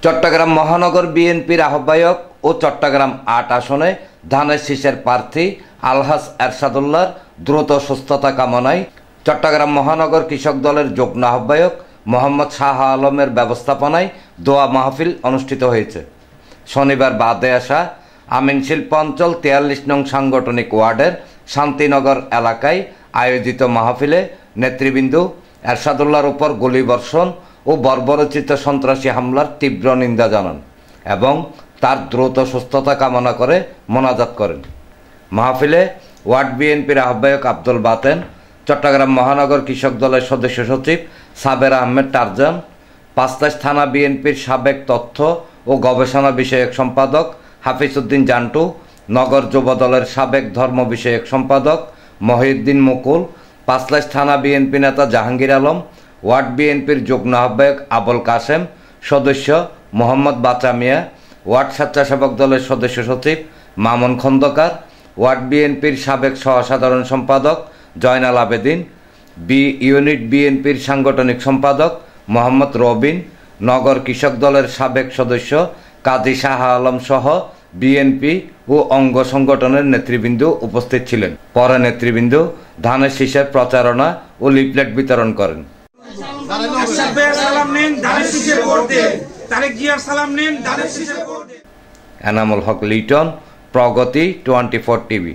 চট্টগ্রাম মহানগর বিএনপির আহ্বায়ক ও চট্টগ্রাম ৮ আসনে ধানের শীষের প্রার্থী আলহাজ এরশাদুল্লাহর দ্রুত সুস্থতা কামনায় চট্টগ্রাম মহানগর কৃষক দলের যুগ্ম আহ্বায়ক মোহাম্মদ শাহ আলমের ব্যবস্থাপনায় দোয়া মাহফিল অনুষ্ঠিত হয়েছে। শনিবার বাদে আসা আমিন শিল্প অঞ্চল ৪৩ নং সাংগঠনিক ওয়ার্ডের শান্তিনগর এলাকায় আয়োজিত মাহফিলে নেতৃবৃন্দ এরশাদুল্লাহর উপর গুলিবর্ষণ ও বর্বরোচিত সন্ত্রাসী হামলার তীব্র নিন্দা জানান এবং তার দ্রুত সুস্থতা কামনা করে মোনাজাত করেন। মাহফিলে ওয়ার্ড বিএনপির আহ্বায়ক আব্দুল বাতেন, চট্টগ্রাম মহানগর কৃষক দলের সদস্য সচিব সাবের আহমেদ টারজান, পাঁচতাশ থানা বিএনপির সাবেক তথ্য ও গবেষণা বিষয়ক সম্পাদক হাফিজ উদ্দিন জান্টু, নগর যুব দলের সাবেক ধর্ম বিষয়ক সম্পাদক মহিউদ্দিন মুকুল, পাঁচতাশ থানা বিএনপি নেতা জাহাঙ্গীর আলম, ওয়ার্ড বিএনপির যুগ্ম আহ্বায়ক আবুল কাসেম, সদস্য মোহাম্মদ বাচা মিয়া, ওয়ার্ড স্বেচ্ছাসেবক দলের সদস্য সচিব মামুন খন্দকার, ওয়ার্ড বিএনপির সাবেক সহসাধারণ সম্পাদক জয়নাল আবেদিন, ইউনিট বিএনপির সাংগঠনিক সম্পাদক মোহাম্মদ রবিন, নগর কৃষক দলের সাবেক সদস্য কাজী শাহ আলম সহ বিএনপি ও অঙ্গ সংগঠনের নেতৃবৃন্দ উপস্থিত ছিলেন। পরে নেতৃবৃন্দ ধানের শীষের প্রচারণা ও লিফলেট বিতরণ করেন। এনামুল হক লিটন, প্রগতি 24 টিভি।